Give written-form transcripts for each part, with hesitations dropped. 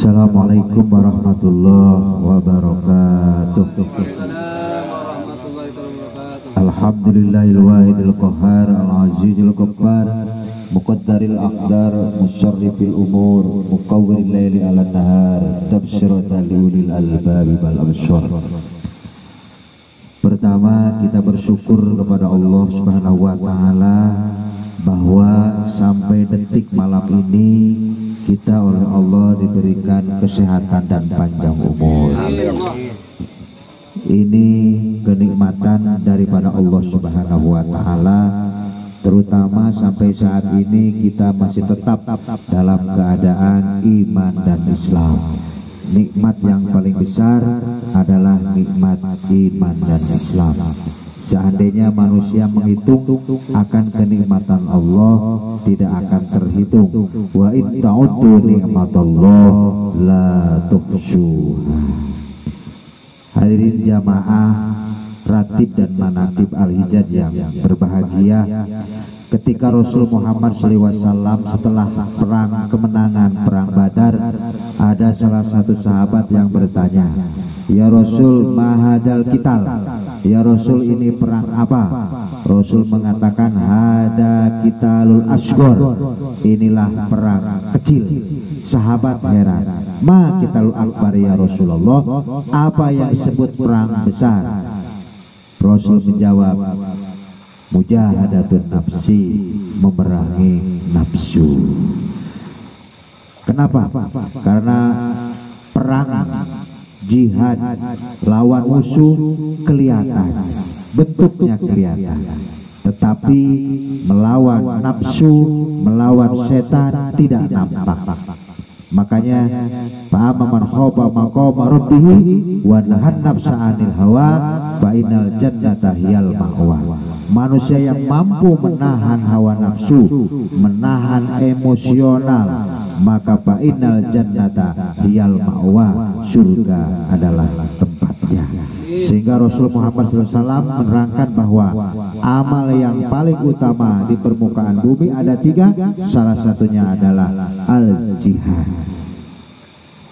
Assalamualaikum warahmatullahi wabarakatuh. Alhamdulillahil wahidil qahhar al-azizil ghaffar muqaddaril aqdar musyarrifil umur muqawwiril laili 'alan nahar tabsiratan liulil albab wal absar. Pertama, kita bersyukur kepada Allah Subhanahu wa taala bahwa sampai detik malam ini kita oleh Allah diberikan kesehatan dan panjang umur. Ini kenikmatan daripada Allah Subhanahu wa taala, terutama sampai saat ini kita masih tetap dalam keadaan iman dan Islam. Nikmat yang paling besar adalah nikmat iman dan Islam. Seandainya manusia menghitung akan kenikmatan Allah, tidak akan terhitung. Wa in ta'uddu ni'matallah la tuhsuha. Hadirin jamaah ratib dan manaqib al-hijaj yang berbahagia, ketika Rasul Muhammad SAW setelah kemenangan perang Badar, ada salah satu sahabat yang bertanya, "Ya Rasul, mahadal qital?" "Ya Rasul, ini perang apa?" Rasul mengatakan, "Hada qitalul asghar." Inilah perang kecil. Sahabat heran, "Ma qitalul akbar ya Rasulullah?" Apa yang disebut perang besar? Rasul menjawab, "Mujahadatun nafsi," memerangi nafsu. Kenapa? Karena perang jihad lawan musuh kelihatan, bentuknya kelihatan, tetapi melawan nafsu, melawan setan tidak nampak. Makanya fa'amma man khaba maqama rabbih wa nahan nafsa 'anil hawa fa innal jannata hiyal ma'wa. Manusia yang mampu menahan hawa nafsu, menahan emosional, maka fa innal jannata hiyal ma'wa, surga adalah tempatnya. Sehingga Rasul Muhammad SAW menerangkan bahwa amal yang paling utama di permukaan bumi ada 3, salah satunya adalah al-jihad.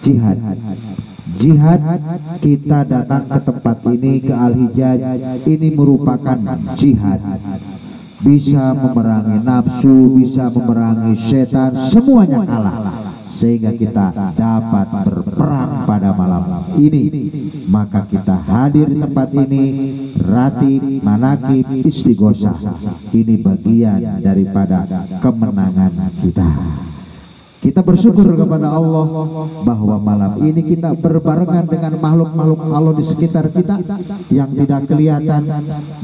Jihad, kita datang ke tempat ini, ke Al-Hijaj, ini merupakan jihad. Bisa memerangi nafsu, bisa memerangi setan, semuanya kalah. Sehingga kita dapat berperang pada malam ini. Maka kita hadir di tempat ini, ratib, manaqib, istighosah. Ini bagian daripada kemenangan kita. Kita bersyukur kepada Allah bahwa malam ini kita berbarengan dengan makhluk-makhluk Allah di sekitar kita yang tidak kelihatan.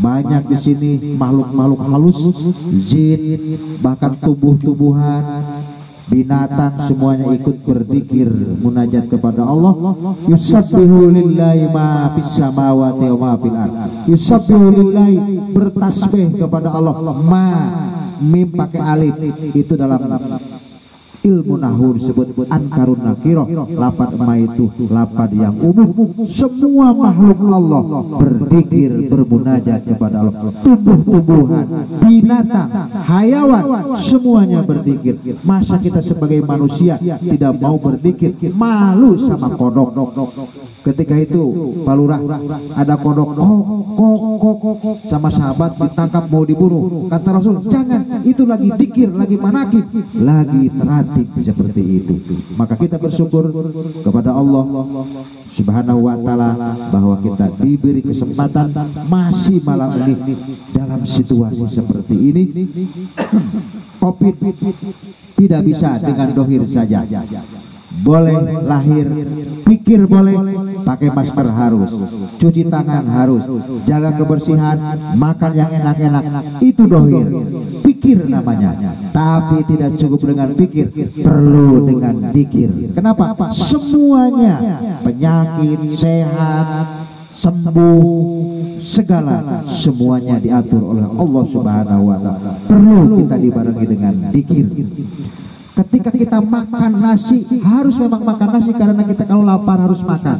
Banyak di sini makhluk-makhluk halus, jin, bahkan tumbuh-tumbuhan, binatang, semuanya ikut berzikir munajat kepada Allah. Yusabbihu lillahi ma fis samawati wa ma fil ardh. Yusabbihu lillahi, bertasbih kepada Allah. Ma, mim pakai alif, itu dalam ilmu nahwu disebut ankarun nakiroh. Lapad ma itu lapad yang umum. Semua makhluk Allah berzikir, bermunajat kepada Allah. Tumbuh-tumbuhan, binatang, hayawan, semuanya berzikir. Masa kita sebagai manusia tidak mau berzikir? Malu sama kodok. Ketika itu Pak Lurah, ada kodok kok sama sahabat ditangkap mau dibunuh. Kata Rasul, "Jangan, itu lagi zikir, lagi manaqib, lagi terhati seperti itu." Maka kita bersyukur kepada Allah Subhanahu wa taala bahwa kita diberi kesempatan masih malam ini dalam situasi seperti ini. Covid tidak bisa dengan dohir saja. Boleh lahir, pikir boleh, pakai masker harus, cuci tangan harus, jaga kebersihan, makan yang enak-enak, itu dohir, pikir namanya. Tapi tidak cukup dengan pikir, perlu dengan zikir. Kenapa? Semuanya, penyakit, sehat, sembuh, segala semuanya diatur oleh Allah Subhanahu wa taala. Perlu kita dibarengi dengan zikir. Ketika kita makan nasi, harus memang makan nasi karena kita kalau lapar harus makan.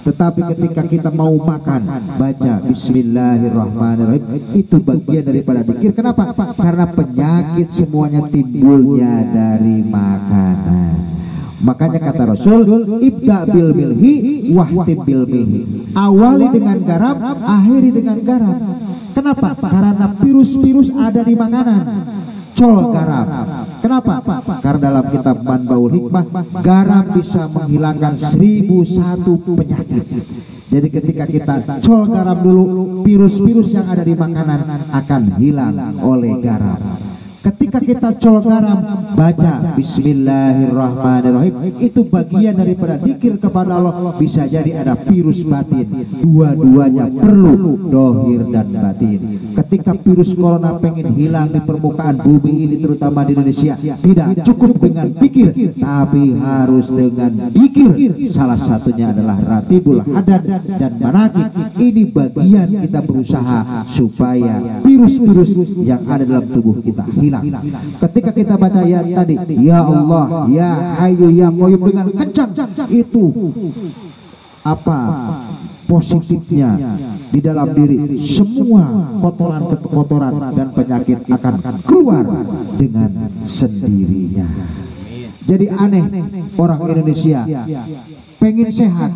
Tetapi ketika kita mau makan, baca Bismillahirrahmanirrahim, itu bagian daripada zikir. Kenapa? Karena penyakit semuanya timbulnya dari makanan. Makanya kata Rasul, ibda bil milhi wahtim bil milhi. Awali dengan garam, akhiri dengan garam. Kenapa? Karena virus-virus ada di makanan. Col garam. Kenapa? Karena dalam kitab Manbaul Hikmah, garam bisa menghilangkan 1001 penyakit. Jadi ketika kita col garam dulu, virus-virus yang ada di makanan akan hilang oleh garam. Ketika kita col garam, baca Bismillahirrahmanirrahim, itu bagian daripada dzikir kepada Allah. Bisa jadi ada virus batin, dua-duanya perlu, dohir dan batin. Ketika virus corona pengen hilang di permukaan bumi ini, terutama di Indonesia, tidak cukup dengan pikir, tapi harus dengan dzikir. Salah satunya adalah ratibul hadad dan manakib. Ini bagian kita berusaha supaya virus-virus yang ada dalam tubuh kita hilang. Ketika kita baca ayat tadi, ya Allah, ya Hayyu ya Qayyum dengan kencang, itu apa positifnya di dalam diri, semua kotoran-kotoran dan penyakit akan keluar dengan sendirinya. Jadi aneh orang Indonesia pengen sehat,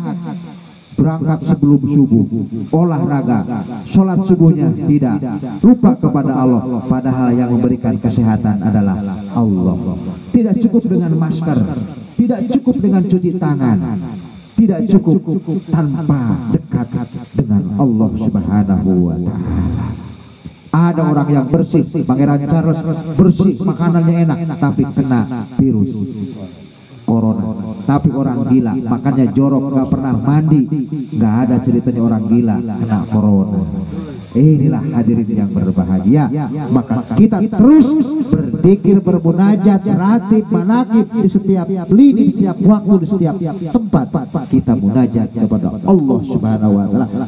berangkat sebelum subuh, olahraga, sholat subuhnya tidak, lupa kepada Allah, padahal yang memberikan kesehatan adalah Allah. Tidak cukup dengan masker, tidak cukup dengan cuci tangan, tidak cukup tanpa dekat dengan Allah Subhanahu wa Ta'ala. Ada orang yang bersih, Pangeran Charles bersih, makanannya enak, tapi kena virus corona. Tapi orang gila, makanya jorok, nggak pernah mandi, nggak ada ceritanya orang gila kena corona. Inilah hadirin yang berbahagia. Maka kita terus berzikir, bermunajat, ratib, manakib di setiap lini, di setiap waktu, di setiap tempat kita munajat kepada Allah Subhanahu wa Ta'ala.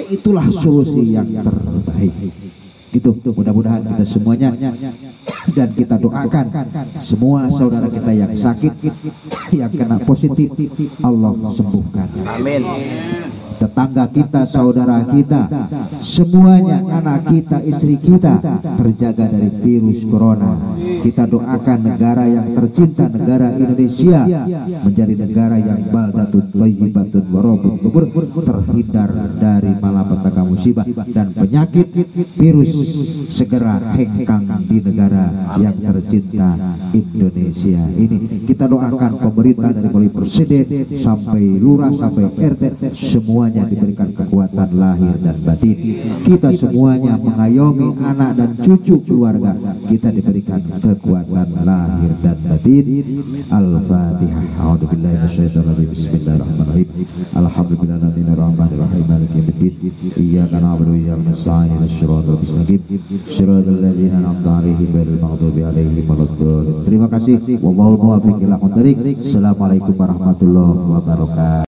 Itulah solusi yang terbaik. Gitu, mudah-mudahan kita semuanya, dan kita doakan semua saudara kita yang sakit, yang kena positif, Allah sembuhkan. Amin. Tetangga kita, saudara kita, semuanya, anak kita, istri kita terjaga dari virus corona. Kita doakan negara yang tercinta, negara Indonesia, menjadi negara yang baldatun thayyibatun warabun ghafur, terhindar dari malapetaka musibah dan penyakit virus, segera hengkang di negara yang tercinta Indonesia ini. Kita doakan pemerintah dari mulai presiden sampai lurah sampai RT, semuanya diberikan kekuatan lahir dan batin. Kita semuanya mengayomi anak dan cucu keluarga kita diberikan kekuatan lahir dan batin. Al-Fatihah. A'udzubillahi minasyaitonir rajim. Bismillahirrahmanirrahim. Alhamdulillahirrahmanirrahim. Maliki yaumiddin. Iyyaka na'budu wa iyyaka nasta'in. Ihdinas siratal mustaqim. Shiratal ladzina an'amta 'alaihim ghairil maghdubi 'alaihim waladdallin. Terima kasih. Wallahul muwaffiq ila aqwamit thoriq. Assalamualaikum warahmatullahi wabarakatuh.